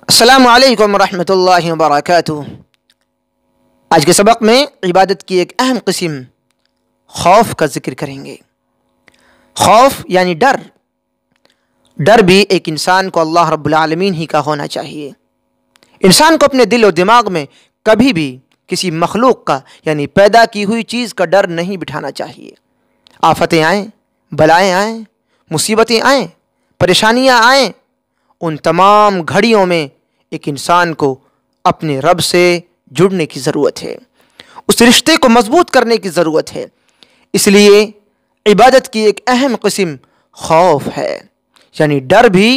السلام علیکم ورحمۃ اللہ وبرکاتہ۔ آج کے سبق میں عبادت کی ایک اہم قسم خوف کا ذکر کریں گے۔ خوف یعنی ڈر۔ ڈر بھی ایک انسان کو اللہ رب العالمین ہی کا ہونا چاہیے۔ انسان کو اپنے دل و دماغ میں کبھی بھی کسی مخلوق کا یعنی پیدا کی ہوئی چیز کا ڈر نہیں بٹھانا چاہیے۔ آفتیں آئیں، بلائیں آئیں، مصیبتیں آئیں، پریشانیاں آئیں، ان تمام گھڑیوں میں ایک انسان کو اپنے رب سے جڑنے کی ضرورت ہے، اس رشتے کو مضبوط کرنے کی ضرورت ہے۔ اس لیے عبادت کی ایک اہم قسم خوف ہے، یعنی ڈر بھی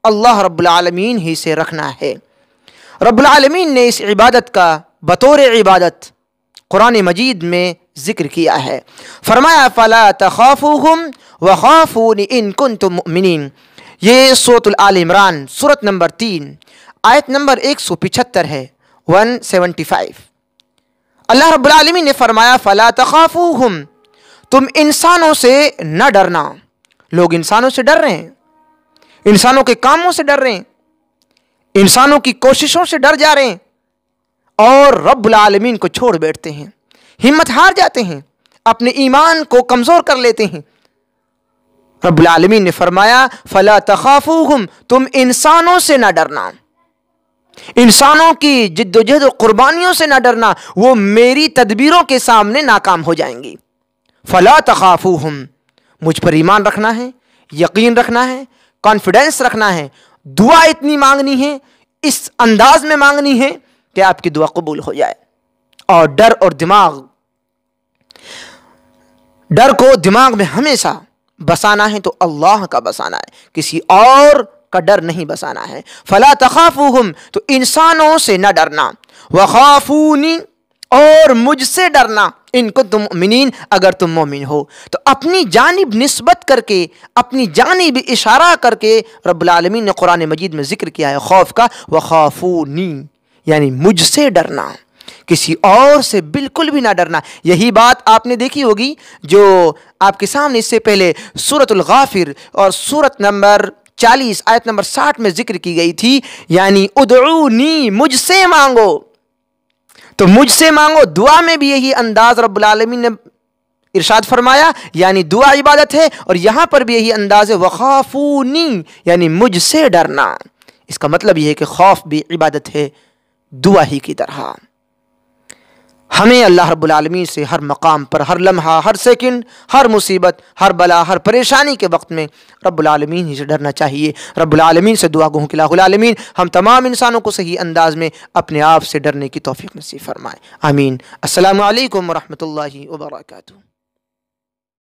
اللہ رب العالمین ہی سے رکھنا ہے۔ رب العالمین نے اس عبادت کا بطور عبادت قرآن مجید میں ذکر کیا ہے۔ فرمایا فَلَا تَخَافُوهُمْ وَخَافُونِ إِن كُنتُم مُؤْمِنِينَ۔ یہ سورۃ آل عمران سورت نمبر 3 آیت نمبر 175 ہے، 175۔ اللہ رب العالمین نے فرمایا فَلَا تَخَافُوهُمْ، تم انسانوں سے نہ ڈرنا۔ لوگ انسانوں سے ڈر رہے ہیں، انسانوں کے کاموں سے ڈر رہے ہیں، انسانوں کی کوششوں سے ڈر جا رہے ہیں، اور رب العالمین کو چھوڑ بیٹھتے ہیں، ہمت ہار جاتے ہیں، اپنے ایمان کو کمزور کر لیتے ہیں۔ رب العالمین نے فرمایا فَلَا تَخَافُوهُمْ، تم انسانوں سے نہ ڈرنا، انسانوں کی جد و جہد و قربانیوں سے نہ ڈرنا، وہ میری تدبیروں کے سامنے ناکام ہو جائیں گی۔ فَلَا تَخَافُوهُمْ، مجھ پر ایمان رکھنا ہے، یقین رکھنا ہے، کانفیڈنس رکھنا ہے، دعا اتنی مانگنی ہے، اس انداز میں مانگنی ہے کہ آپ کی دعا قبول ہو جائے۔ اور ڈر کو دماغ میں ہمیشہ بسانا ہے تو اللہ کا بسانا ہے، کسی اور کا ڈر نہیں بسانا ہے۔ فَلَا تَخَافُوهُمْ، تو انسانوں سے نہ ڈرنا، وَخَافُونِ، اور مجھ سے ڈرنا، ان کنتم مؤمنین، اگر تم مومن ہو۔ تو اپنی جانب نسبت کر کے، اپنی جانب اشارہ کر کے رب العالمین نے قرآن مجید میں ذکر کیا ہے خوف کا، وَخَافُونِ، یعنی مجھ سے ڈرنا، کسی اور سے بالکل بھی نہ ڈرنا۔ یہی بات آپ نے دیکھی ہوگی جو آپ کے سامنے اس سے پہلے سورۃ الغافر اور سورت نمبر 40 آیت نمبر 60 میں ذکر کی گئی تھی، یعنی ادعونی، مجھ سے مانگو۔ تو مجھ سے مانگو، دعا میں بھی یہی انداز رب العالمین نے ارشاد فرمایا، یعنی دعا عبادت ہے، اور یہاں پر بھی یہی انداز ہے وَخَافُونِ، یعنی مجھ سے ڈرنا۔ اس کا مطلب یہ ہے کہ خوف بھی عبادت ہے دعا ہی کی طرح۔ ہمیں اللہ رب العالمین سے ہر مقام پر، ہر لمحہ، ہر سیکنڈ، ہر مصیبت، ہر بلا، ہر پریشانی کے وقت میں رب العالمین ہی سے ڈرنا چاہیے۔ رب العالمین سے دعا گو کہ الہ العالمین ہم تمام انسانوں کو صحیح انداز میں اپنے آپ سے ڈرنے کی توفیق نصیب فرمائے، آمین۔ السلام علیکم ورحمۃ اللہ وبرکاتہ۔